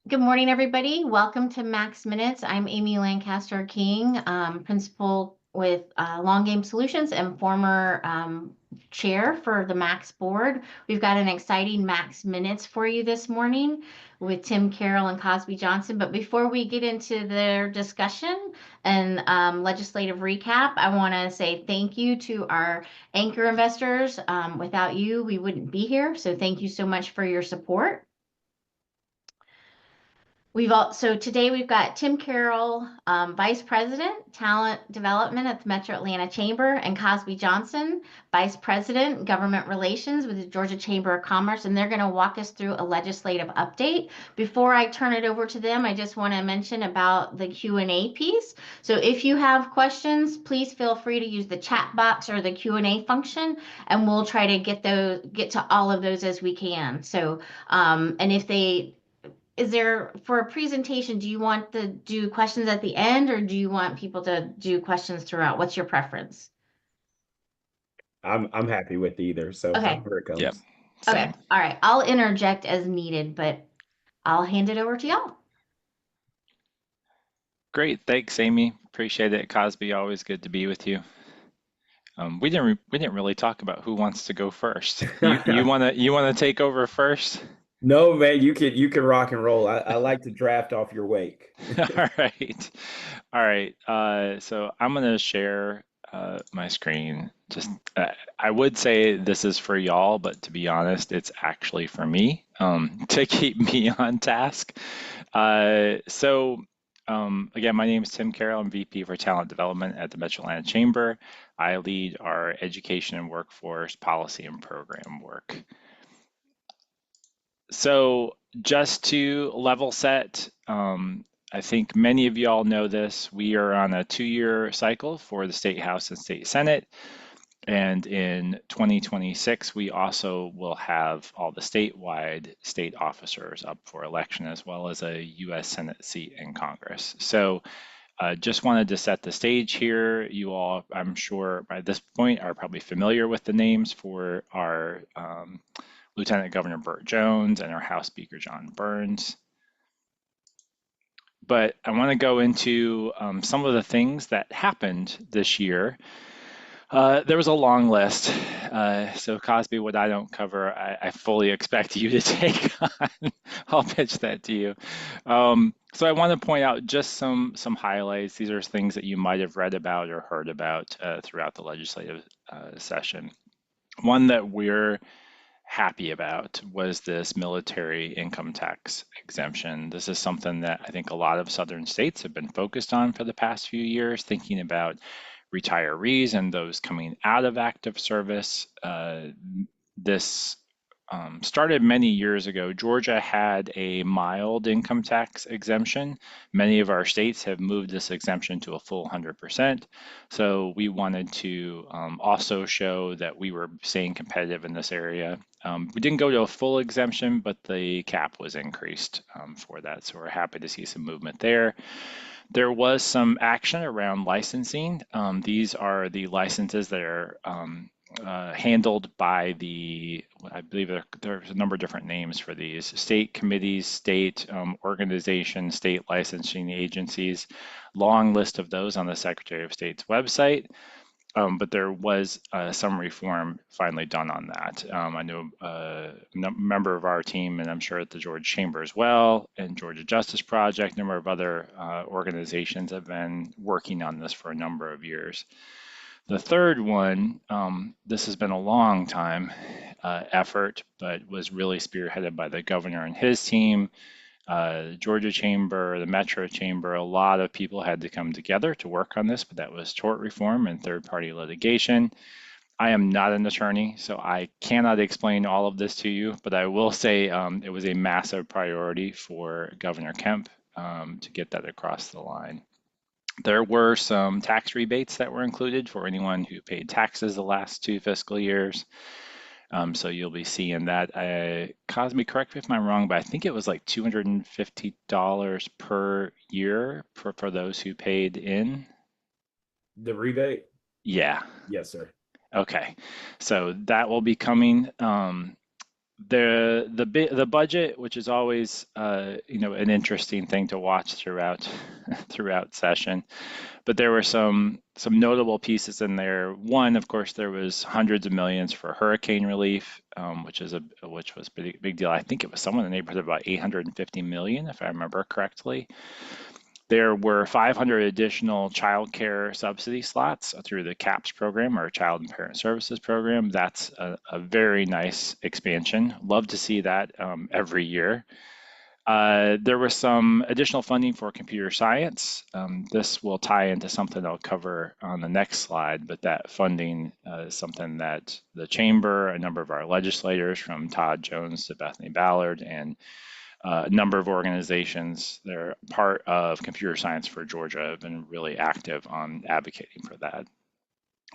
Good morning, everybody. Welcome to Max Minutes. I'm Amy Lancaster King, principal with Long Game Solutions and former chair for the Max board. We've got an exciting Max Minutes for you this morning with Tim Cairl and Cosby Johnson. But before we get into their discussion and legislative recap, I want to say thank you to our anchor investors. Without you, we wouldn't be here. So thank you so much for your support. So today we've got Tim Cairl, Vice President, Talent Development at the Metro Atlanta Chamber, and Cosby Johnson, Vice President, Government Relations with the Georgia Chamber of Commerce, and they're going to walk us through a legislative update. Before I turn it over to them, I just want to mention about the Q&A piece. So if you have questions, please feel free to use the chat box or the Q&A function, and we'll try to get to all of those as we can. So, and if they is there for a presentation, do you want to do questions at the end or do you want people to do questions throughout? What's your preference? I'm happy with either, so Okay. however it goes. Yep. Okay. Same. All right. I'll interject as needed, but I'll hand it over to y'all. Great. Thanks, Amy. Appreciate it. Cosby, always good to be with you. We didn't really talk about who wants to go first. You wanna take over first? No, man, you can rock and roll. I like to draft off your wake. All right. All right. So I'm gonna share my screen. Just I would say this is for y'all, but to be honest, it's actually for me to keep me on task. Again, my name is Tim Cairl. I'm VP for Talent Development at the Metro Atlanta Chamber. I lead our education and workforce policy and program work. So just to level set, I think many of y'all know this. We are on a 2-year cycle for the State House and State Senate. And in 2026, we also will have all the statewide state officers up for election, as well as a U.S. Senate seat in Congress. So just wanted to set the stage here. You all, I'm sure by this point, are probably familiar with the names for our Lieutenant Governor Burt Jones and our House Speaker John Burns. But I want to go into some of the things that happened this year. There was a long list. So Cosby, what I don't cover, I fully expect you to take on. I'll pitch that to you. So I want to point out just some highlights. These are things that you might have read about or heard about throughout the legislative session. One that we're happy about was this military income tax exemption. This is something that I think a lot of southern states have been focused on for the past few years, thinking about retirees and those coming out of active service. This started many years ago. Georgia had a mild income tax exemption. Many of our states have moved this exemption to a full 100%. So we wanted to also show that we were staying competitive in this area. We didn't go to a full exemption, but the cap was increased for that. So we're happy to see some movement there. There was some action around licensing. These are the licenses that are handled by I believe there's a number of different names for these: state committees, state organizations, state licensing agencies. Long list of those on the Secretary of State's website. But there was some reform finally done on that. I know a member of our team, and I'm sure at the Georgia Chamber as well, and Georgia Justice Project, a number of other organizations have been working on this for a number of years. The third one, this has been a long time effort, but was really spearheaded by the governor and his team. Georgia Chamber, the Metro Chamber, a lot of people had to come together to work on this, but that was tort reform and third-party litigation. I am not an attorney, so I cannot explain all of this to you, but I will say it was a massive priority for Governor Kemp to get that across the line. There were some tax rebates that were included for anyone who paid taxes the last 2 fiscal years. So you'll be seeing that. Cosme, correct me if I'm wrong, but I think it was like $250 per year for those who paid in. The rebate? Yeah. Yes, sir. Okay. So that will be coming the budget, which is always an interesting thing to watch throughout throughout session, but there were some notable pieces in there. One, of course, there was hundreds of millions for hurricane relief, which was a big deal. I think it was somewhere in the neighborhood of about 850 million, if I remember correctly. There were 500 additional child care subsidy slots through the CAPS program, or Child and Parent Services program. That's a very nice expansion. Love to see that every year. There was some additional funding for computer science. This will tie into something I'll cover on the next slide, but that funding is something that the Chamber, a number of our legislators, from Todd Jones to Bethany Ballard, and a number of organizations that are part of Computer Science for Georgia have been really active on advocating for that,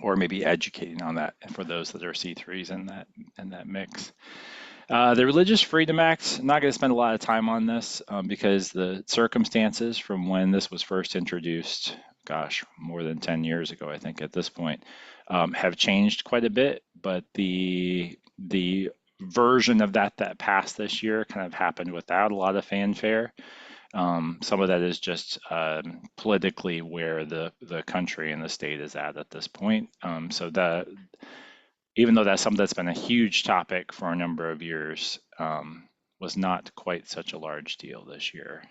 or maybe educating on that for those that are C3s in that mix. The Religious Freedom Act, I'm not going to spend a lot of time on this because the circumstances from when this was first introduced, gosh, more than 10 years ago, I think at this point, have changed quite a bit, but the version of that passed this year kind of happened without a lot of fanfare. Some of that is just politically where the country and the state is at this point. So that, even though that's something that's been a huge topic for a number of years, was not quite such a large deal this year.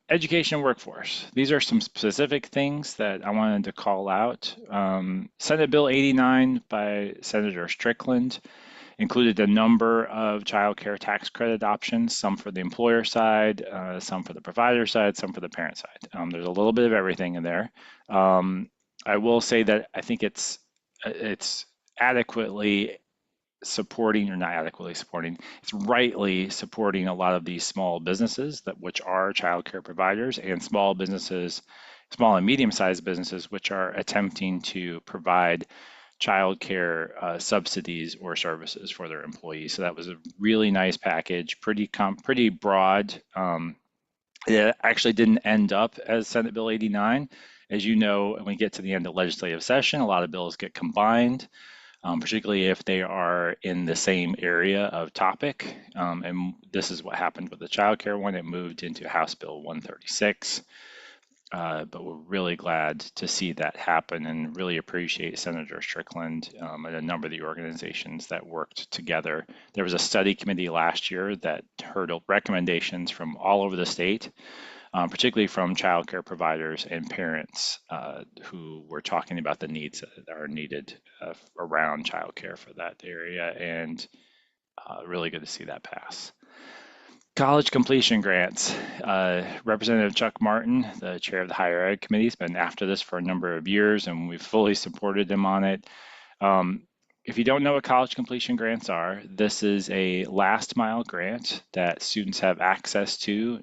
Education workforce. These are some specific things that I wanted to call out. Senate Bill 89 by Senator Strickland included a number of child care tax credit options, some for the employer side, some for the provider side, some for the parent side. There's a little bit of everything in there. I will say that I think it's adequately supporting, or not adequately supporting, it's rightly supporting a lot of these small businesses which are childcare providers, and small and medium-sized businesses which are attempting to provide childcare subsidies or services for their employees. So that was a really nice package, pretty broad. It actually didn't end up as Senate Bill 89. As you know, when we get to the end of legislative session, a lot of bills get combined, particularly if they are in the same area of topic. And this is what happened with the child care one. It moved into House Bill 136. But we're really glad to see that happen, and really appreciate Senator Strickland and a number of the organizations that worked together. There was a study committee last year that heard recommendations from all over the state, particularly from childcare providers and parents who were talking about the needs that are needed around childcare for that area, and really good to see that pass. College completion grants. Representative Chuck Martin, the chair of the Higher Ed Committee, has been after this for a number of years, and we've fully supported him on it. If you don't know what college completion grants are, this is a last mile grant that students have access to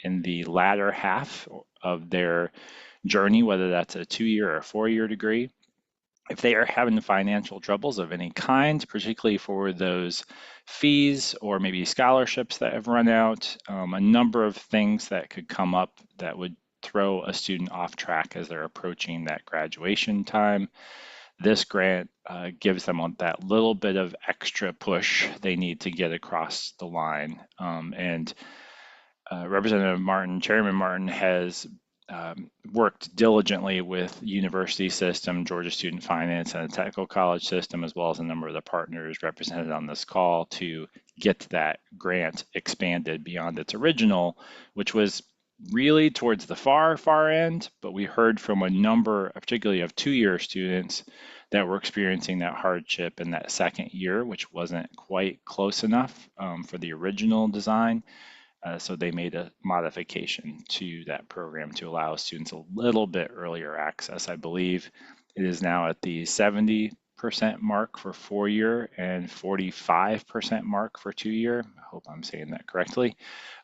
in the latter half of their journey, whether that's a 2-year or a 4-year degree. If they are having financial troubles of any kind, particularly for those fees or maybe scholarships that have run out, a number of things that could come up that would throw a student off track as they're approaching that graduation time. This grant gives them that little bit of extra push they need to get across the line. Representative Martin, Chairman Martin, has worked diligently with university system, Georgia Student Finance, and the technical college system, as well as a number of the partners represented on this call, to get that grant expanded beyond its original, which was really towards the far end. But we heard from a number, particularly of 2-year students, that were experiencing that hardship in that second year, which wasn't quite close enough for the original design. So they made a modification to that program to allow students a little bit earlier access. I believe it is now at the 70% mark for 4-year and 45% mark for 2-year. I hope I'm saying that correctly.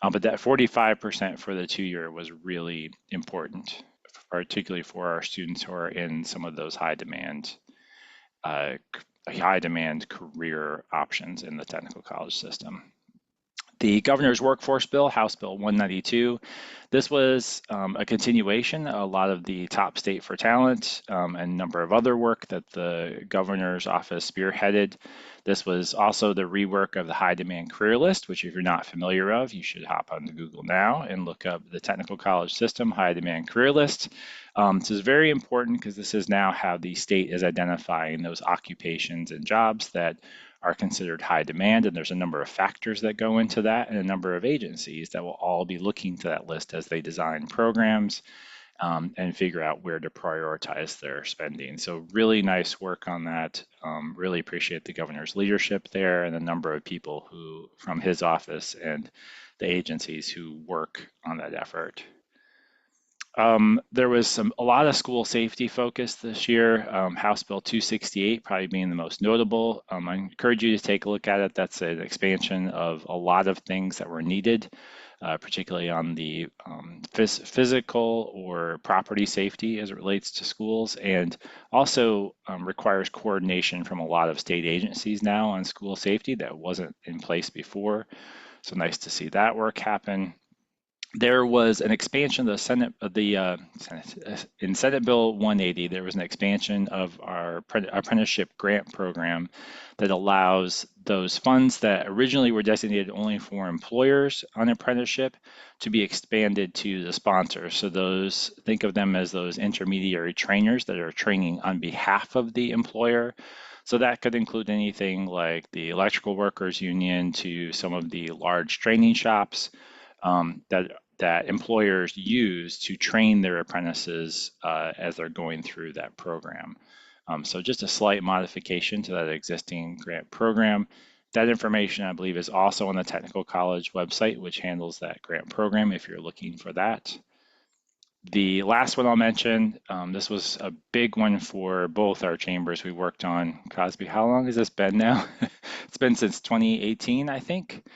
But that 45% for the 2-year was really important, particularly for our students who are in some of those high demand career options in the technical college system. The governor's workforce bill, House Bill 192, this was a continuation, a lot of the top state for talent and a number of other work that the governor's office spearheaded. This was also the rework of the high demand career list, which if you're not familiar of, you should hop onto Google now and look up the technical college system high demand career list. This is very important because this is now how the state is identifying those occupations and jobs that are considered high demand, and there's a number of factors that go into that and a number of agencies that will all be looking to that list as they design programs and figure out where to prioritize their spending. So really nice work on that. Really appreciate the governor's leadership there and a number of people who from his office and the agencies who work on that effort. There was a lot of school safety focus this year. House Bill 268 probably being the most notable. I encourage you to take a look at it. That's an expansion of a lot of things that were needed, particularly on the physical or property safety as it relates to schools, and also requires coordination from a lot of state agencies now on school safety that wasn't in place before. So nice to see that work happen. There was an expansion of the Senate, in Senate Bill 180, there was an expansion of our apprenticeship grant program that allows those funds that originally were designated only for employers on apprenticeship to be expanded to the sponsors. So those, think of them as those intermediary trainers that are training on behalf of the employer. So that could include anything like the electrical workers union to some of the large training shops that employers use to train their apprentices as they're going through that program. So just a slight modification to that existing grant program. That information, I believe, is also on the technical college website, which handles that grant program if you're looking for that. The last one I'll mention, this was a big one for both our chambers we worked on. Cosby, how long has this been now? It's been since 2018, I think.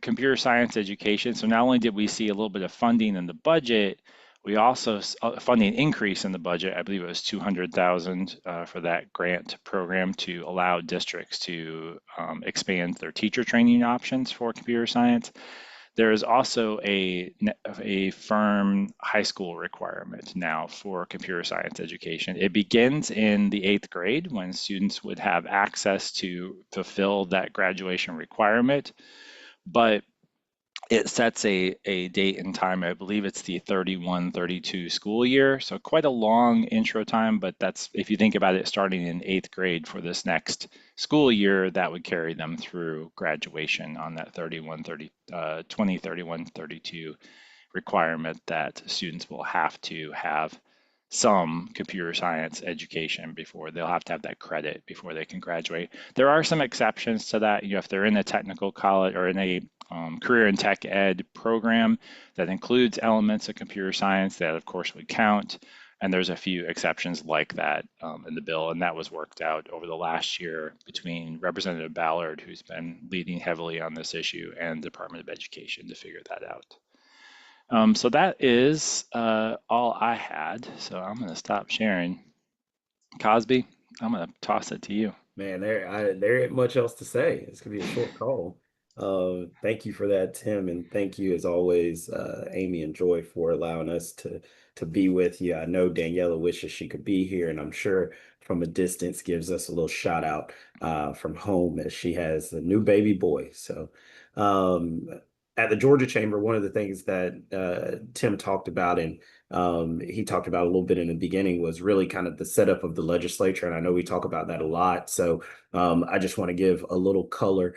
Computer science education. So not only did we see a little bit of funding in the budget, we also funding increase in the budget. I believe it was 200,000 for that grant program to allow districts to expand their teacher training options for computer science. There is also a firm high school requirement now for computer science education. It begins in the 8th grade when students would have access to fulfill that graduation requirement, but it sets a date and time. I believe it's the 31-32 school year. So quite a long intro time, but that's, if you think about it, starting in 8th grade for this next school year, that would carry them through graduation on that 20-31-32 requirement that students will have to have some computer science education before they'll have to have that credit before they can graduate. There are some exceptions to that. If they're in a technical college or in a career and tech ed program that includes elements of computer science, that of course would count. And there's a few exceptions like that in the bill, and that was worked out over the last year between Representative Ballard, who's been leading heavily on this issue, and the Department of Education to figure that out. So that is all I had. So I'm going to stop sharing. Cosby, I'm going to toss it to you. Man, there ain't much else to say. It's gonna be a short call. Thank you for that, Tim, and thank you as always, Amy and Joy, for allowing us to be with you. I know Daniela wishes she could be here, and I'm sure from a distance gives us a little shout out from home as she has a new baby boy. So at the Georgia Chamber, one of the things that Tim talked about, and he talked about a little bit in the beginning, was really kind of the setup of the legislature. And I know we talk about that a lot. So I just want to give a little color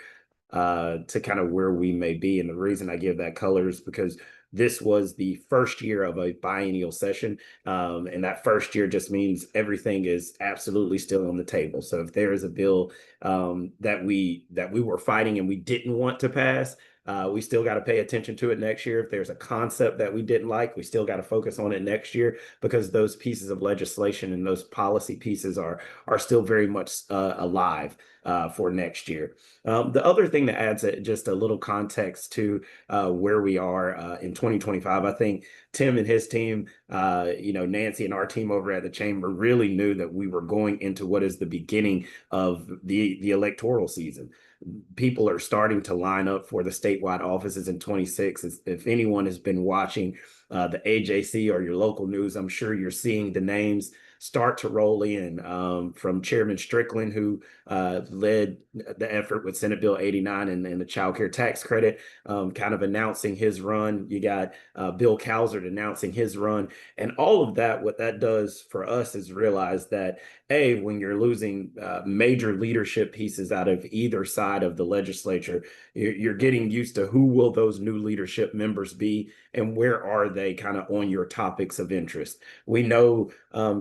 to kind of where we may be. And the reason I give that color is because this was the first year of a biennial session. And that first year just means everything is absolutely still on the table. So if there is a bill that we were fighting and we didn't want to pass, we still got to pay attention to it next year. If there's a concept that we didn't like, we still got to focus on it next year, because those pieces of legislation and those policy pieces are still very much alive. for next year. The other thing that adds just a little context to where we are in 2025, I think Tim and his team, Nancy and our team over at the chamber really knew that we were going into what is the beginning of the electoral season. People are starting to line up for the statewide offices in 26. If anyone has been watching the AJC or your local news, I'm sure you're seeing the names start to roll in, from Chairman Strickland, who led the effort with Senate Bill 89 and the childcare tax credit, kind of announcing his run. You got Bill Calzert announcing his run. And all of that, what that does for us is realize that, when you're losing major leadership pieces out of either side of the legislature, you're getting used to who will those new leadership members be and where are they kind of on your topics of interest. We know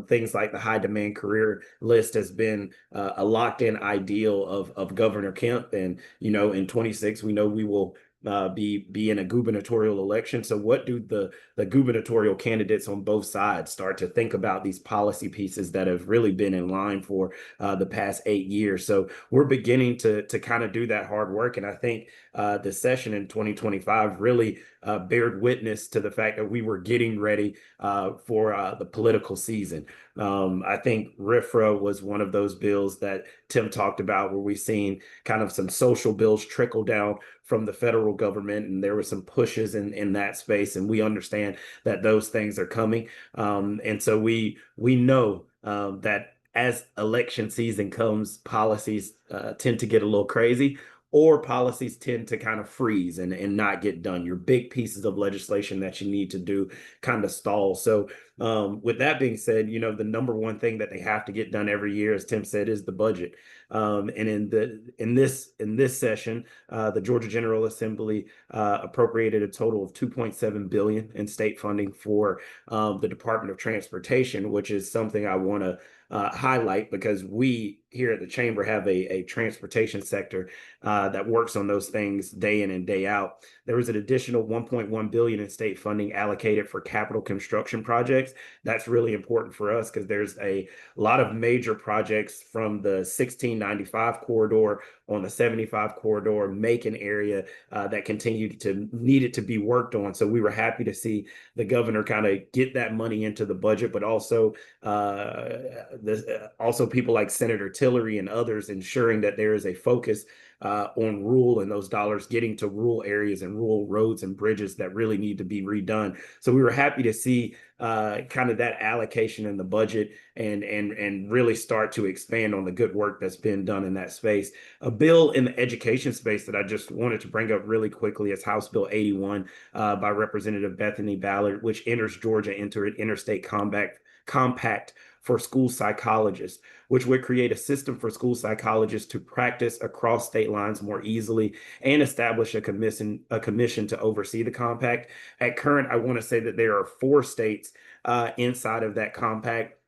things like the high demand career list has been a locked in ideal of Governor Kemp. And, in 26, we know we will be in a gubernatorial election. So what do the gubernatorial candidates on both sides start to think about these policy pieces that have really been in line for the past 8 years? So we're beginning to kind of do that hard work. And I think the session in 2025 really bared witness to the fact that we were getting ready for the political season. I think RFRA was one of those bills that Tim talked about, where we've seen kind of some social bills trickle down from the federal government, and there were some pushes in that space, and we understand that those things are coming. And so we know that as election season comes, policies tend to get a little crazy, or policies tend to kind of freeze and not get done. Your big pieces of legislation that you need to do kind of stall. So with that being said, the number one thing that they have to get done every year, as Tim said, is the budget. And in this session, the Georgia General Assembly appropriated a total of $2.7 billion in state funding for the Department of Transportation, which is something I want to highlight, because we here at the chamber have a transportation sector that works on those things day in and day out. There was an additional $1.1 billion in state funding allocated for capital construction projects. That's really important for us because there's a lot of major projects from the 1695 corridor on the 75 corridor, Macon area, that continued to needed to be worked on. So we were happy to see the governor kind of get that money into the budget, but also also people like Senator Tillery and others ensuring that there is a focus on rural and those dollars getting to rural areas and rural roads and bridges that really need to be redone. So we were happy to see kind of that allocation in the budget and really start to expand on the good work that's been done in that space. A bill in the education space that I just wanted to bring up really quickly is House Bill 81 by Representative Bethany Ballard, which enters Georgia into an interstate compact for school psychologists, which would create a system for school psychologists to practice across state lines more easily and establish a commission to oversee the compact. At current, I want to say that there are 4 states inside of that compact.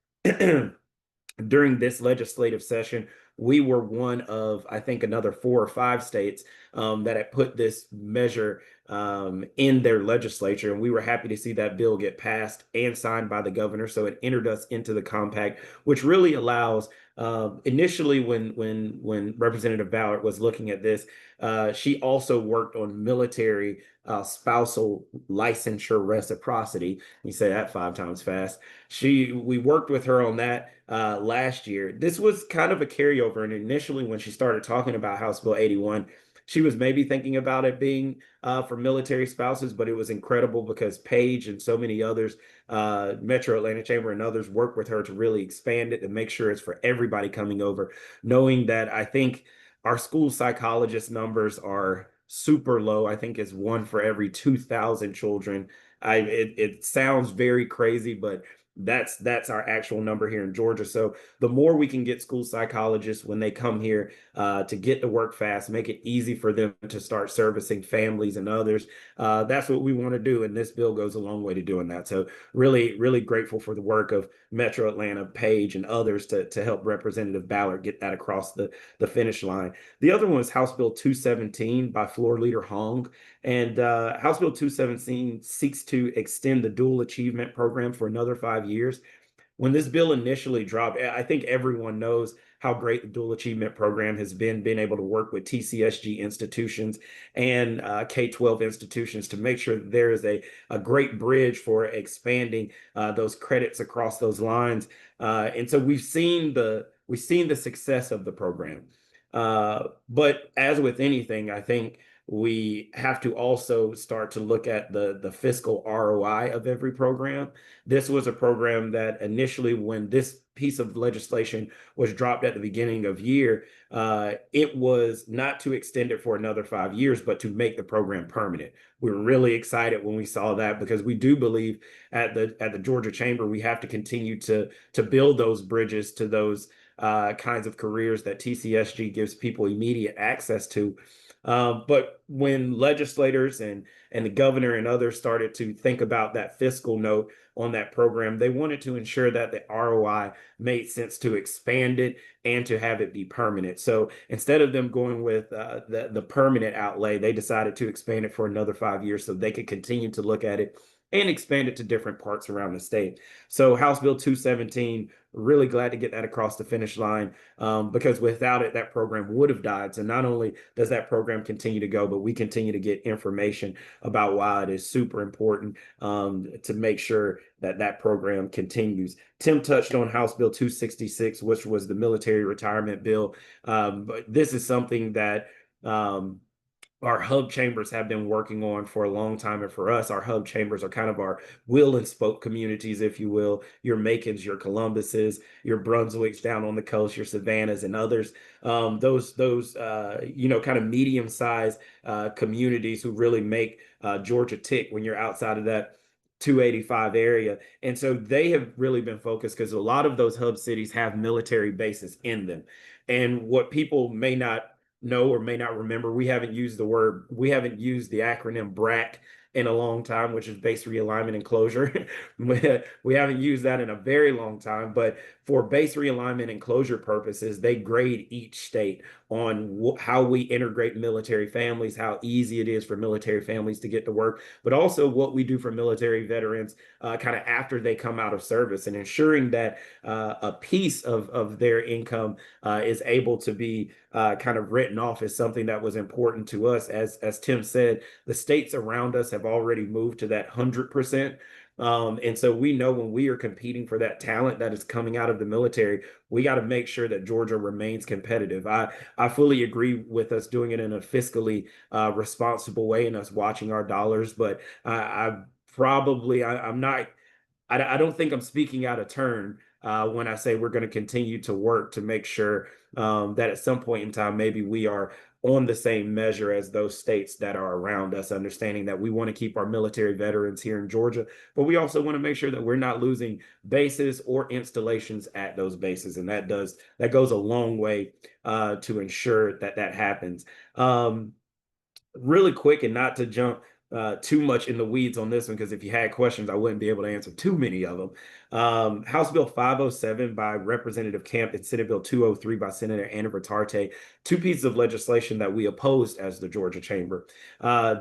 During this legislative session, we were one of, I think, another 4 or 5 states that had put this measure in their legislature. And we were happy to see that bill get passed and signed by the governor. So it entered us into the compact, which really allows, initially when Representative Ballard was looking at this, she also worked on military spousal licensure reciprocity. You say that 5 times fast. We worked with her on that last year. This was kind of a carryover. And initially when she started talking about House Bill 81, she was maybe thinking about it being for military spouses, but it was incredible because Paige and so many others, Metro Atlanta Chamber and others, worked with her to really expand it and make sure it's for everybody coming over, knowing that I think our school psychologist numbers are super low. I think it's 1 for every 2,000 children. It sounds very crazy, but that's our actual number here in Georgia. So the more we can get school psychologists when they come here to get to work fast, make it easy for them to start servicing families and others, that's what we want to do. And this bill goes a long way to doing that. So really, really grateful for the work of Metro Atlanta, Paige, and others to help Representative Ballard get that across the finish line. The other one was House Bill 217 by Floor Leader Hong. And House Bill 217 seeks to extend the dual achievement program for another 5 years. when this bill initially dropped, I think everyone knows how great the dual achievement program has been, being able to work with TCSG institutions and K-12 institutions to make sure that there is a great bridge for expanding those credits across those lines. And so we've seen the success of the program. But as with anything, I think we have to also start to look at the fiscal ROI of every program. This was a program that initially, when this piece of legislation was dropped at the beginning of year, it was not to extend it for another 5 years, but to make the program permanent. We were really excited when we saw that, because we do believe at the Georgia Chamber we have to continue to build those bridges to those kinds of careers that TCSG gives people immediate access to. But when legislators and the governor and others started to think about that fiscal note on that program, they wanted to ensure that the ROI made sense to expand it and to have it be permanent. So instead of them going with the permanent outlay, they decided to expand it for another 5 years so they could continue to look at it and expand it to different parts around the state. So House Bill 217, really glad to get that across the finish line, because without it, that program would have died. So not only does that program continue to go, but we continue to get information about why it is super important to make sure that that program continues. Tim touched on House Bill 266, which was the military retirement bill. But this is something that our hub chambers have been working on for a long time. And for us, our hub chambers are kind of our wheel and spoke communities, if you will, your Macons, your Columbuses, your Brunswicks down on the coast, your Savannahs and others. Those kind of medium-sized communities who really make Georgia tick when you're outside of that 285 area. And so they have really been focused, because a lot of those hub cities have military bases in them. And what people may not know or may not remember, we haven't used the acronym BRAC in a long time, which is base realignment and closure. We haven't used that in a very long time, but for base realignment and closure purposes, they grade each state on how we integrate military families, how easy it is for military families to get to work, but also what we do for military veterans kind of after they come out of service, and ensuring that a piece of their income is able to be kind of written off as something that was important to us. As Tim said, the states around us have already moved to that 100%. And so we know when we are competing for that talent that is coming out of the military, we got to make sure that Georgia remains competitive. I fully agree with us doing it in a fiscally responsible way and us watching our dollars, but I'm not. I don't think I'm speaking out of turn when I say we're going to continue to work to make sure that at some point in time, maybe we are on the same measure as those states that are around us, understanding that we want to keep our military veterans here in Georgia, but we also want to make sure that we're not losing bases or installations at those bases. And that goes a long way to ensure that happens. Really quick, and not to jump too much in the weeds on this one, because if you had questions, I wouldn't be able to answer too many of them. House Bill 507 by Representative Camp and Senate Bill 203 by Senator Anna Vertarte, two pieces of legislation that we opposed as the Georgia Chamber.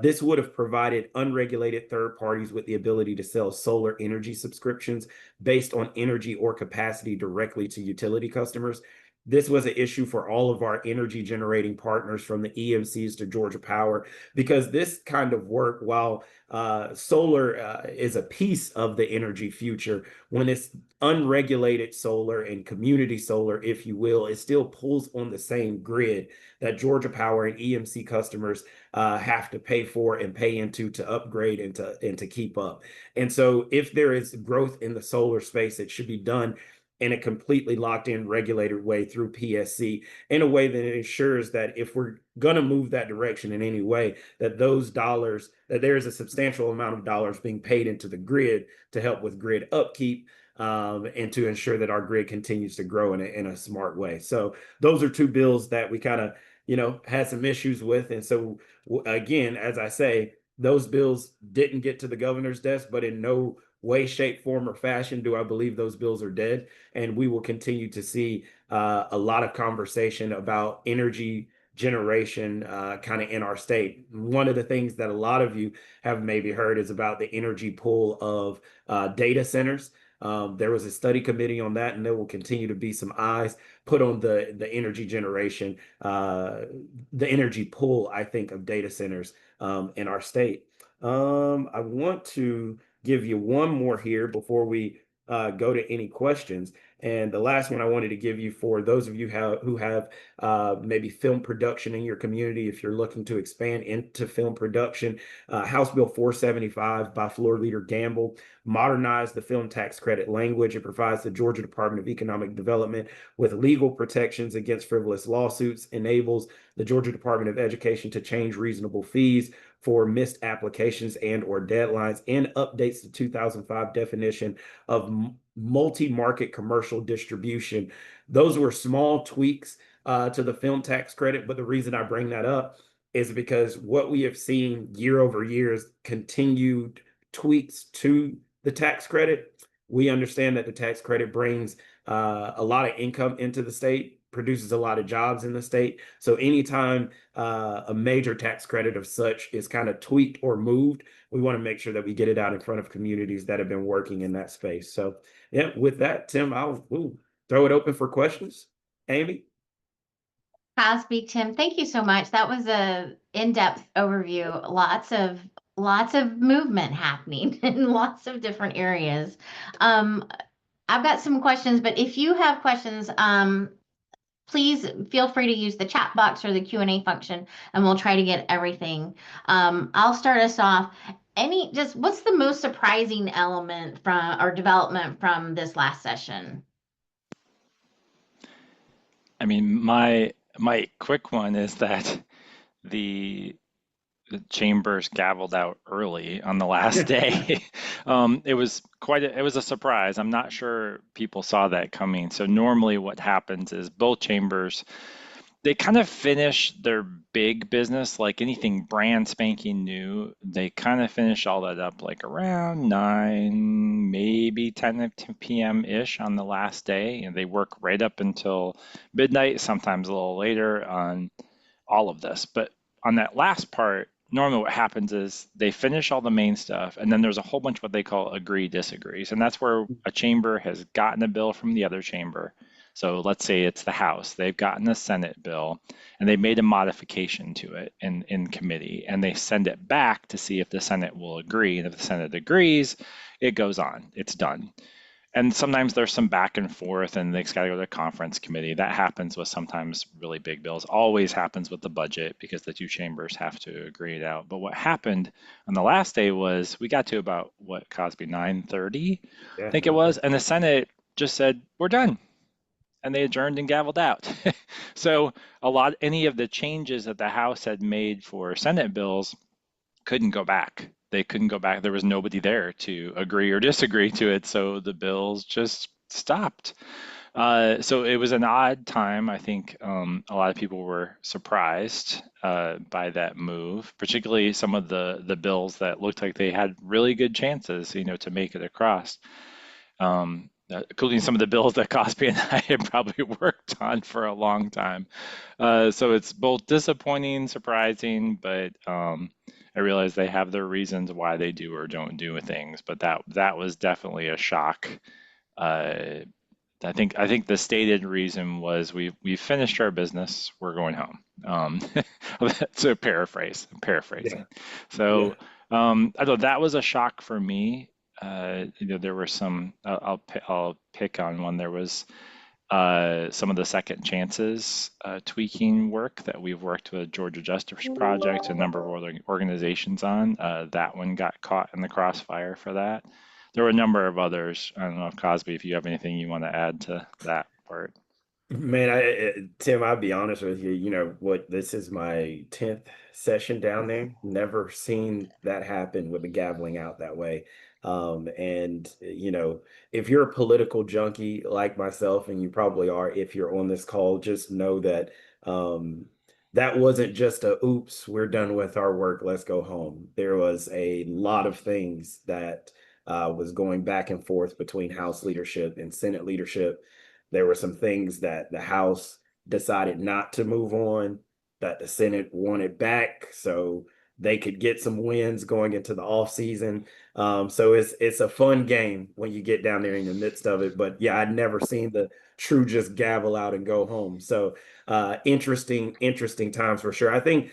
This would have provided unregulated third parties with the ability to sell solar energy subscriptions based on energy or capacity directly to utility customers. This was an issue for all of our energy generating partners, from the EMCs to Georgia Power, because this kind of work, while solar is a piece of the energy future, when it's unregulated solar and community solar, if you will, it still pulls on the same grid that Georgia Power and EMC customers have to pay for and pay into to upgrade and to keep up. And so if there is growth in the solar space, it should be done in a completely locked in regulated way through PSC, in a way that ensures that if we're going to move that direction in any way, that those dollars, that there is a substantial amount of dollars being paid into the grid to help with grid upkeep, and to ensure that our grid continues to grow in a smart way. So those are two bills that we kind of, had some issues with. And so again, as I say, those bills didn't get to the governor's desk, but in no way, shape, form, or fashion do I believe those bills are dead. And we will continue to see a lot of conversation about energy generation kind of in our state. One of the things that a lot of you have maybe heard is about the energy pool of data centers. There was a study committee on that, and there will continue to be some eyes put on the energy generation, the energy pool, I think, of data centers in our state. I want to give you one more here before we go to any questions. And the last one I wanted to give you, for those of you who have maybe film production in your community, if you're looking to expand into film production, House Bill 475 by Floor Leader Gamble modernized the film tax credit language. It provides the Georgia Department of Economic Development with legal protections against frivolous lawsuits, enables the Georgia Department of Education to change reasonable fees for missed applications and or deadlines, and updates the 2005 definition of multi-market commercial distribution. Those were small tweaks to the film tax credit, but the reason I bring that up is because what we have seen year over year is continued tweaks to the tax credit. We understand that the tax credit brings a lot of income into the state, produces a lot of jobs in the state. So anytime a major tax credit of such is kind of tweaked or moved, we want to make sure that we get it out in front of communities that have been working in that space. So yeah, with that, Tim, I'll throw it open for questions. Amy? Cosby, Tim, thank you so much. That was a in-depth overview. Lots of movement happening in lots of different areas. I've got some questions, but if you have questions, please feel free to use the chat box or the Q&A function, and we'll try to get everything. I'll start us off. What's the most surprising element from or development from this last session? I mean, my quick one is that the chambers gavelled out early on the last day. It was a surprise. I'm not sure people saw that coming. So normally what happens is both chambers, they kind of finish their big business, like anything brand spanking new. They kind of finish all that up like around 9, maybe 10 p.m. ish on the last day. And they work right up until midnight, sometimes a little later on all of this. But on that last part, normally what happens is they finish all the main stuff, and then there's a whole bunch of what they call agree disagrees. And that's where a chamber has gotten a bill from the other chamber. So let's say it's the House. They've gotten a Senate bill, and they made a modification to it in committee, and they send it back to see if the Senate will agree. And if the Senate agrees, it goes on. It's done. And sometimes there's some back and forth, and they've got to go to the conference committee. That happens with sometimes really big bills. Always happens with the budget because the two chambers have to agree it out. But what happened on the last day was we got to about, what, Cosby, 9:30, I think it was, and the Senate just said, we're done. And they adjourned and gavelled out. So any of the changes that the House had made for Senate bills couldn't go back. They couldn't go back. There was nobody there to agree or disagree to it. So the bills just stopped. So it was an odd time. I think a lot of people were surprised by that move, particularly some of the bills that looked like they had really good chances, to make it across. Including some of the bills that Cosby and I had probably worked on for a long time. So it's both disappointing, surprising, but I realize they have their reasons why they do or don't do things. But that was definitely a shock. I think the stated reason was we finished our business, we're going home. So I'm paraphrasing. Yeah. So I thought that was a shock for me. There were some. I'll pick on one. There was some of the second chances tweaking work that we've worked with Georgia Justice Project, a number of other organizations on. That one got caught in the crossfire for that. There were a number of others. I don't know, Cosby, if you have anything you want to add to that part. Man, Tim, I'll be honest with you. This is my 10th session down there. Never seen that happen with the gaveling out that way. And if you're a political junkie like myself, and you probably are, if you're on this call, just know that that wasn't just a oops, we're done with our work, let's go home. There was a lot of things that was going back and forth between House leadership and Senate leadership. There were some things that the House decided not to move on, that the Senate wanted back. So they could get some wins going into the off season. So it's a fun game when you get down there in the midst of it. But yeah, I'd never seen the true just gavel out and go home. So interesting times for sure. I think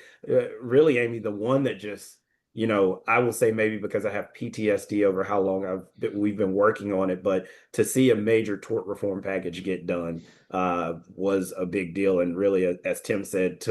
really, Amy, the one that just, I will say maybe because I have PTSD over how long we've been working on it, but to see a major tort reform package get done was a big deal. And really, as Tim said,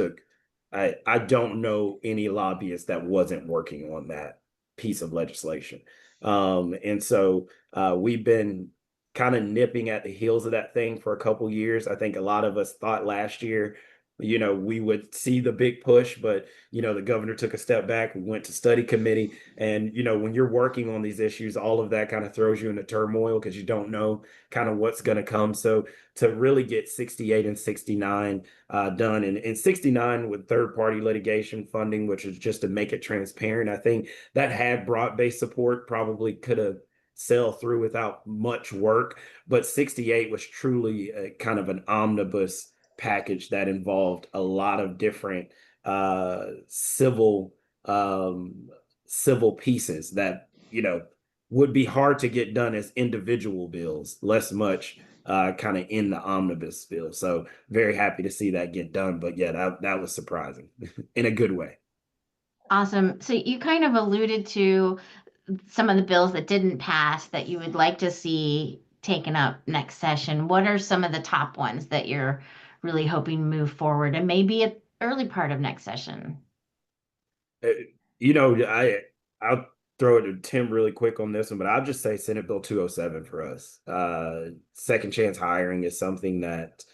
I don't know any lobbyist that wasn't working on that piece of legislation. And so we've been kind of nipping at the heels of that thing for a couple years. I think a lot of us thought last year, we would see the big push, but the governor took a step back. We went to study committee, and when you're working on these issues, all of that kind of throws you into turmoil because you don't know kind of what's going to come. So to really get 68 and 69 done, and 69 with third-party litigation funding, which is just to make it transparent, I think that had broad-based support, probably could have sail through without much work, but 68 was truly kind of an omnibus package that involved a lot of different civil civil pieces that would be hard to get done as individual bills, less much kind of in the omnibus bill. So very happy to see that get done. But yeah, that was surprising in a good way. Awesome. So you kind of alluded to some of the bills that didn't pass that you would like to see taken up next session. What are some of the top ones that you're really hoping move forward and maybe at early part of next session? Uh, I'll throw it to Tim really quick on this one, but I'll just say Senate Bill 207 for us. Second chance hiring is something that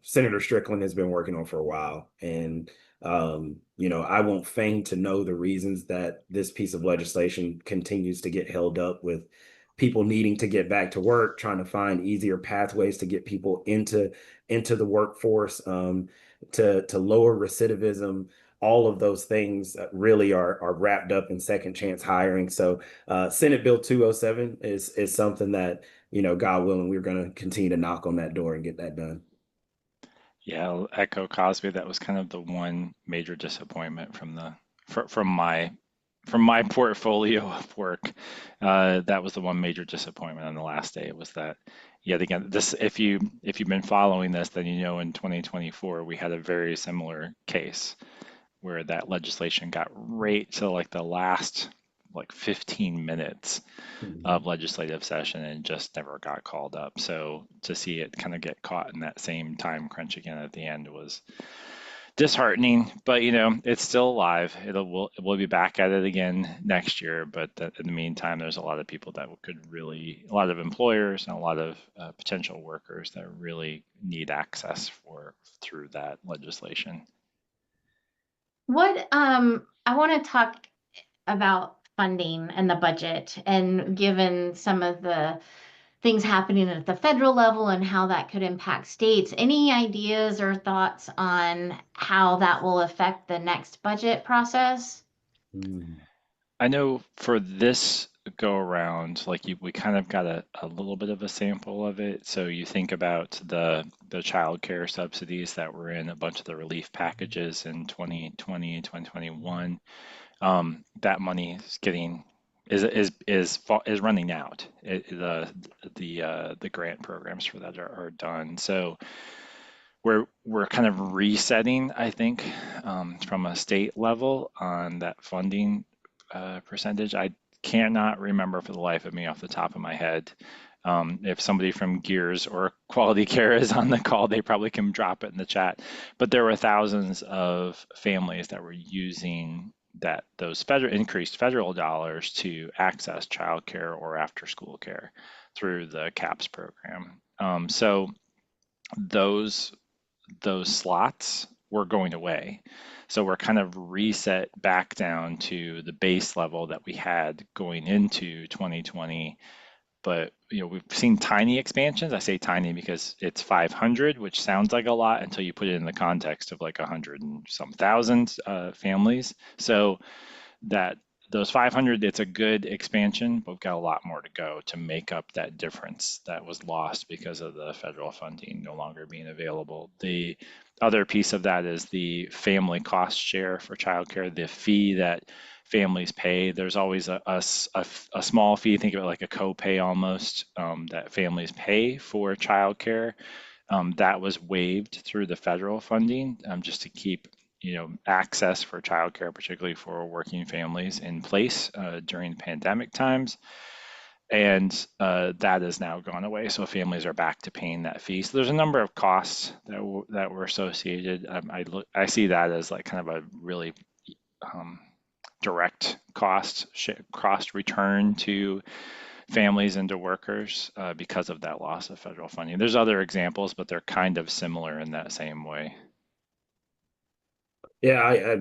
Senator Strickland has been working on for a while. And I won't feign to know the reasons that this piece of legislation continues to get held up with people needing to get back to work, trying to find easier pathways to get people into the workforce, to lower recidivism. All of those things really are wrapped up in second chance hiring. So Senate Bill 207 is something that, God willing, we're going to continue to knock on that door and get that done. Yeah, I'll echo Cosby. That was kind of the one major disappointment from my portfolio of work. That was the one major disappointment on the last day. It was that yet again, this if you've been following this, then in 2024 we had a very similar case where that legislation got right to like the last 15 minutes of legislative session and just never got called up. So to see it kind of get caught in that same time crunch again at the end was disheartening, but it's still alive. We'll be back at it again next year. But in the meantime, there's a lot of people that a lot of employers and a lot of potential workers that really need access through that legislation. I want to talk about funding and the budget, and given some of the things happening at the federal level and how that could impact states. Any ideas or thoughts on how that will affect the next budget process? I know for this go around, we kind of got a little bit of a sample of it. So you think about the childcare subsidies that were in a bunch of the relief packages in 2020 and 2021. That money is running out. The grant programs for that are done. So we're kind of resetting, I think, from a state level on that funding percentage. I cannot remember for the life of me off the top of my head. If somebody from Gears or Quality Care is on the call, they probably can drop it in the chat. But there were thousands of families that were using those increased federal dollars to access childcare or after-school care through the CAPS program. So those slots were going away. So we're kind of reset back down to the base level that we had going into 2020. But we've seen tiny expansions. I say tiny because it's 500, which sounds like a lot until you put it in the context of 100 and some thousand families. So that those 500, it's a good expansion, but we've got a lot more to go to make up that difference that was lost because of the federal funding no longer being available. The other piece of that is the family cost share for childcare, the fee that families pay. There's always a small fee, think of it like a copay almost, that families pay for childcare. That was waived through the federal funding, just to keep access for childcare, particularly for working families, in place during pandemic times. And that has now gone away. So families are back to paying that fee. So there's a number of costs that were associated. I see that as like kind of a really direct cost return to families and to workers because of that loss of federal funding. There's other examples, but they're kind of similar in that same way. Yeah,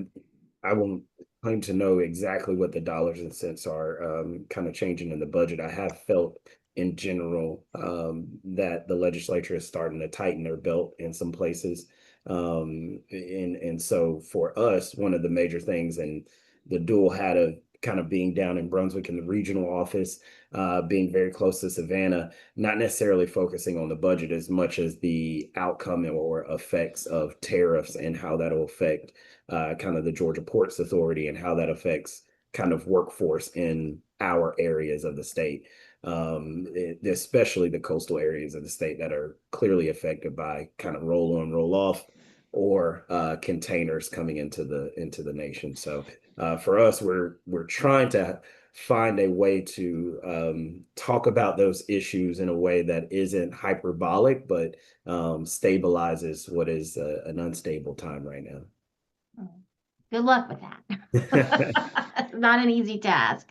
I won't claim to know exactly what the dollars and cents are kind of changing in the budget. I have felt in general that the legislature is starting to tighten their belt in some places. And so for us, one of the major things, and the dual hat of kind of being down in Brunswick in the regional office, being very close to Savannah, not necessarily focusing on the budget as much as the outcome or effects of tariffs and how that'll affect kind of the Georgia Ports Authority and how that affects kind of workforce in our areas of the state, especially the coastal areas of the state that are clearly affected by kind of roll on, roll off, or containers coming into the nation. So for us, we're trying to find a way to talk about those issues in a way that isn't hyperbolic, but stabilizes what is an unstable time right now. Good luck with that. Not an easy task.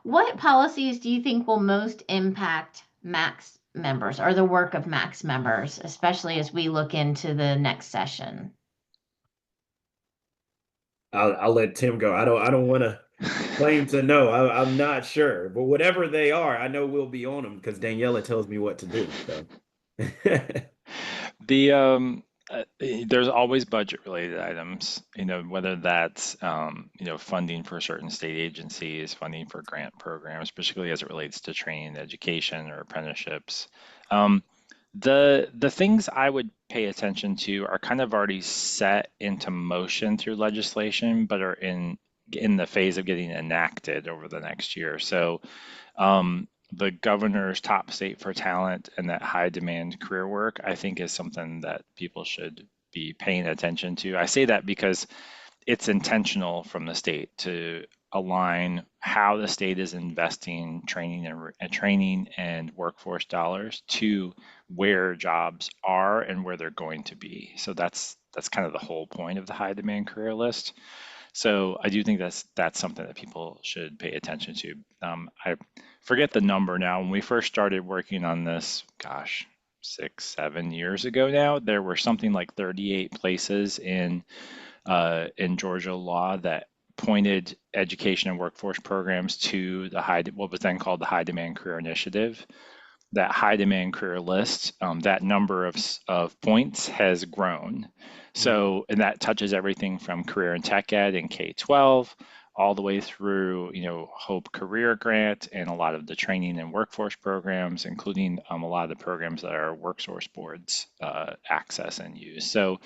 What policies do you think will most impact Max members or the work of Max members, especially as we look into the next session? I'll let Tim go. I don't want to claim to know. I'm not sure, but whatever they are, I know we'll be on them because Daniela tells me what to do. So. There's always budget related items, whether that's funding for certain state agencies, funding for grant programs, particularly as it relates to training and education or apprenticeships. The things I would pay attention to are kind of already set into motion through legislation, but are in the phase of getting enacted over the next year. So the governor's top state for talent and that high demand career work, I think, is something that people should be paying attention to. I say that because it's intentional from the state to align how the state is investing training and workforce dollars to where jobs are and where they're going to be. So that's kind of the whole point of the high demand career list. So I do think that's something that people should pay attention to. I forget the number now. When we first started working on this, gosh, 6-7 years ago now, there were something like 38 places in Georgia law that pointed education and workforce programs to what was then called the High Demand Career Initiative. That high demand career list, that number of points has grown. So, and that touches everything from career and tech ed in K-12 all the way through, Hope Career Grant and a lot of the training and workforce programs, including a lot of the programs that our workforce boards access and use. So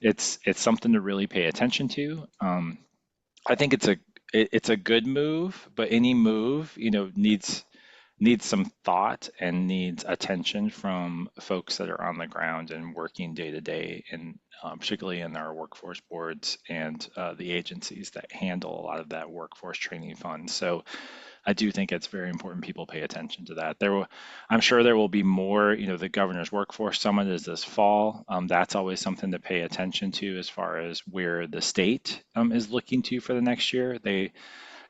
it's something to really pay attention to. I think it's a good move, but any move, needs some thought and needs attention from folks that are on the ground and working day to day, and particularly in our workforce boards and the agencies that handle a lot of that workforce training fund. So I do think it's very important people pay attention to that. I'm sure there will be more. The Governor's Workforce Summit is this fall. That's always something to pay attention to as far as where the state is looking to for the next year.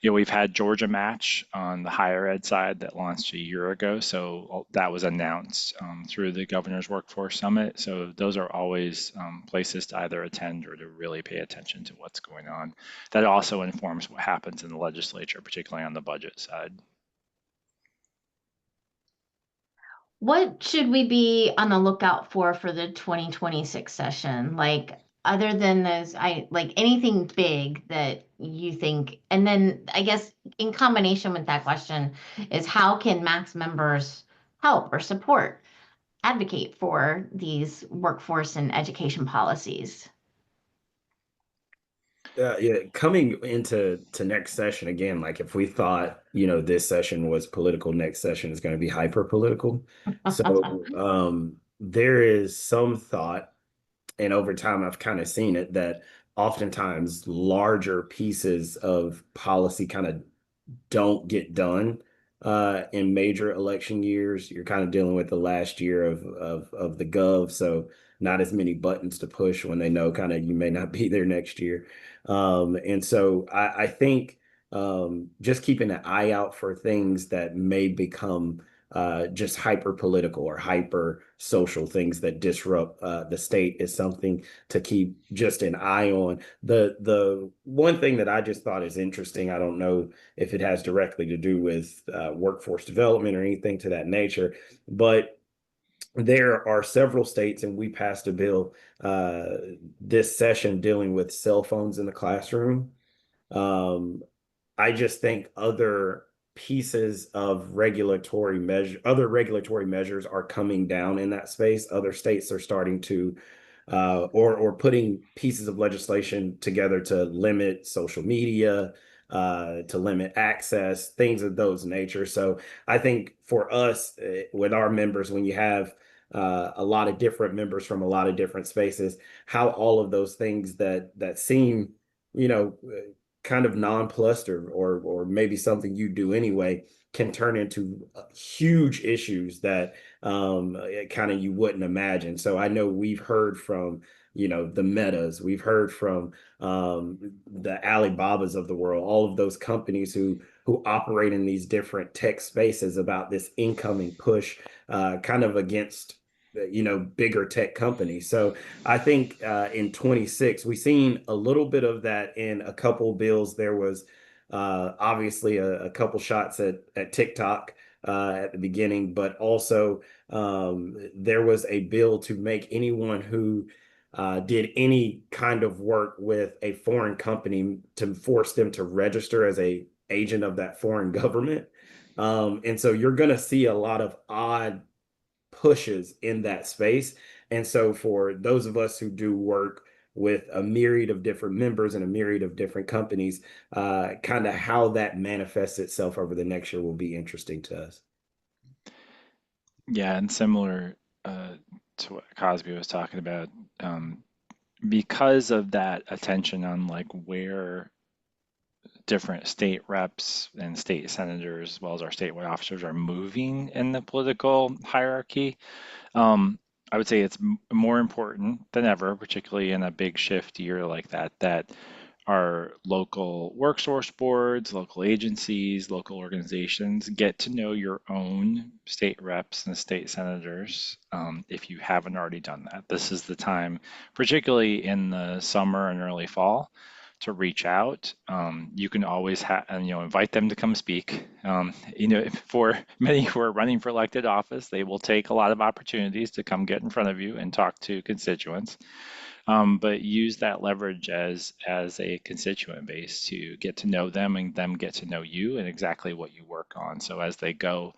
We've had Georgia Match on the higher ed side that launched a year ago. So that was announced through the Governor's Workforce Summit. So those are always places to either attend or to really pay attention to what's going on. That also informs what happens in the legislature, particularly on the budget side. What should we be on the lookout for the 2026 session? Like, other than those, I like anything big that you think, and then I guess in combination with that question is how can Max members help or support, advocate for these workforce and education policies? Yeah, coming into next session again, like if we thought, this session was political, next session is going to be hyper political. So there is some thought, and over time I've kind of seen it, that oftentimes larger pieces of policy kind of don't get done in major election years. You're kind of dealing with the last year of the gov, so not as many buttons to push when they know kind of you may not be there next year. And so I think just keeping an eye out for things that may become just hyper political or hyper social, things that disrupt the state, is something to keep just an eye on. The one thing that I just thought is interesting, I don't know if it has directly to do with workforce development or anything to that nature, but there are several states, and we passed a bill this session dealing with cell phones in the classroom. Um, I just think other pieces of other regulatory measures are coming down in that space. Other states are starting to, or putting pieces of legislation together to limit social media, to limit access, things of those nature. So I think for us, with our members, when you have a lot of different members from a lot of different spaces, how all of those things that seem, you know, kind of nonplussed or maybe something you do anyway can turn into huge issues that kind of you wouldn't imagine. So I know we've heard from, the Metas, we've heard from the Alibabas of the world, all of those companies who operate in these different tech spaces about this incoming push kind of against bigger tech companies. So I think in 26, we've seen a little bit of that in a couple bills. There was obviously a couple shots at TikTok at the beginning, but also there was a bill to make anyone who did any kind of work with a foreign company to force them to register as a agent of that foreign government. And so you're going to see a lot of odd pushes in that space. And so for those of us who do work with a myriad of different members and a myriad of different companies, kind of how that manifests itself over the next year will be interesting to us. Yeah, and similar to what Cosby was talking about, um, because of that attention on like where different state reps and state senators, as well as our statewide officers, are moving in the political hierarchy. Um, I would say it's more important than ever, particularly in a big shift year like that, that our local workforce boards, local agencies, local organizations get to know your own state reps and state senators if you haven't already done that. This is the time, particularly in the summer and early fall, to reach out. You can always invite them to come speak. For many who are running for elected office, they will take a lot of opportunities to come get in front of you and talk to constituents. But use that leverage as a constituent base to get to know them and them get to know you and exactly what you work on. So as they go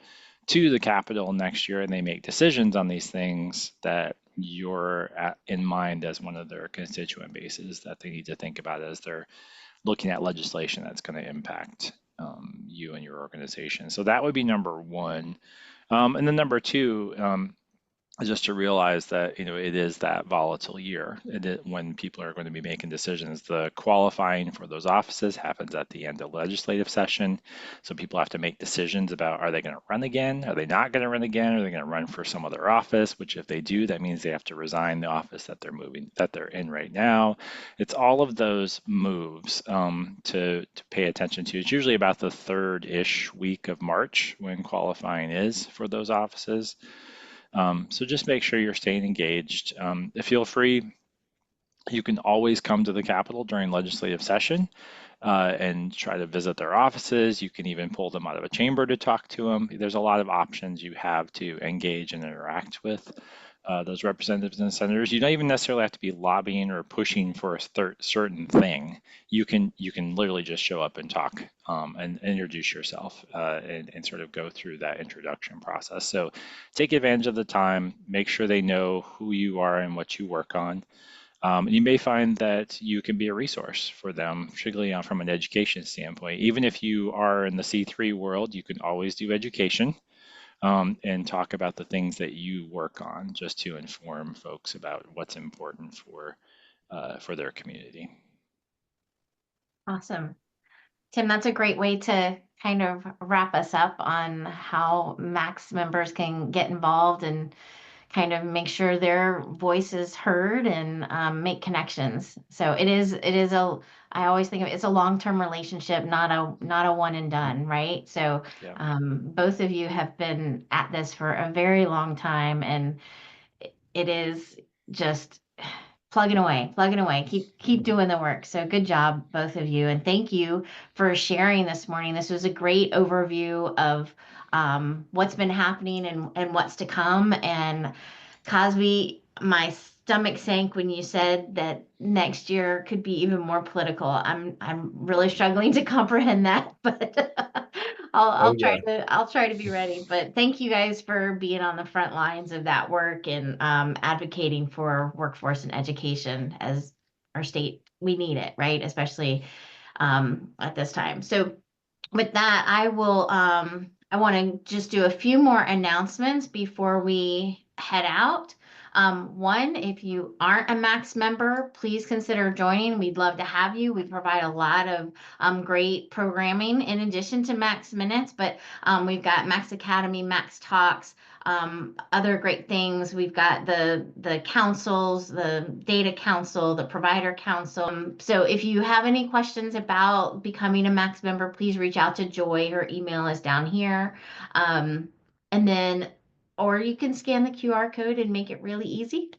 to the Capitol next year and they make decisions on these things, that you're in mind as one of their constituent bases that they need to think about as they're looking at legislation that's going to impact you and your organization. So that would be number one. And then number two, just to realize that it is that volatile year when people are going to be making decisions. The qualifying for those offices happens at the end of legislative session, so people have to make decisions about, are they going to run again, are they not going to run again, are they going to run for some other office, which if they do, that means they have to resign the office that they're in right now. It's all of those moves to pay attention to. It's usually about the third-ish week of March when qualifying is for those offices. So just make sure you're staying engaged. Feel free, you can always come to the Capitol during legislative session and try to visit their offices. You can even pull them out of a chamber to talk to them. There's a lot of options you have to engage and interact with those representatives and senators. You don't even necessarily have to be lobbying or pushing for a certain thing. You can literally just show up and talk and introduce yourself and sort of go through that introduction process. So take advantage of the time, make sure they know who you are and what you work on. You may find that you can be a resource for them, particularly from an education standpoint. Even if you are in the C3 world, you can always do education and talk about the things that you work on, just to inform folks about what's important for their community. Awesome. Tim, that's a great way to kind of wrap us up on how Max members can get involved and kind of make sure their voice is heard and make connections. So I always think of it, it's a long-term relationship, not a one and done, right? So Yeah. both of you have been at this for a very long time, and it is just plugging away, keep doing the work. So good job, both of you. And thank you for sharing this morning. This was a great overview of what's been happening and what's to come. And Cosby, my stomach sank when you said that next year could be even more political. I'm really struggling to comprehend that, but Oh yeah. I'll try to be ready. But thank you guys for being on the front lines of that work and advocating for workforce and education as our state. We need it, right? Especially at this time. So with that, I want to just do a few more announcements before we head out. One, if you aren't a Max member, please consider joining. We'd love to have you. We provide a lot of great programming in addition to Max Minutes, but we've got Max Academy, Max Talks, other great things. We've got the councils, the data council, the provider council. So if you have any questions about becoming a Max member, please reach out to Joy. Her email is down here. And then, or you can scan the QR code and make it really easy.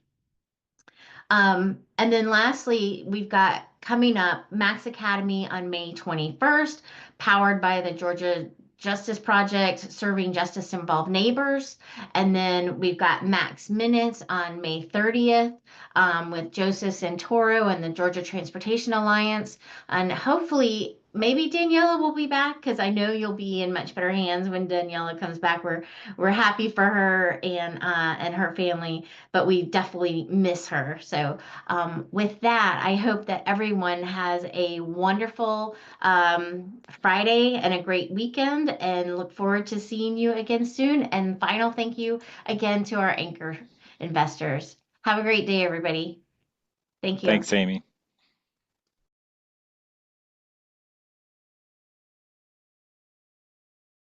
And then lastly, we've got coming up Max Academy on May 21st, powered by the Georgia Justice Project, serving justice-involved neighbors. And then we've got Max Minutes on May 30th with Joseph Santoro and the Georgia Transportation Alliance. And hopefully, maybe Daniela will be back, because I know you'll be in much better hands when Daniela comes back. We're happy for her and her family, but we definitely miss her. So with that, I hope that everyone has a wonderful Friday and a great weekend, and look forward to seeing you again soon. And final thank you again to our anchor investors. Have a great day, everybody. Thank you. Thanks, Amy.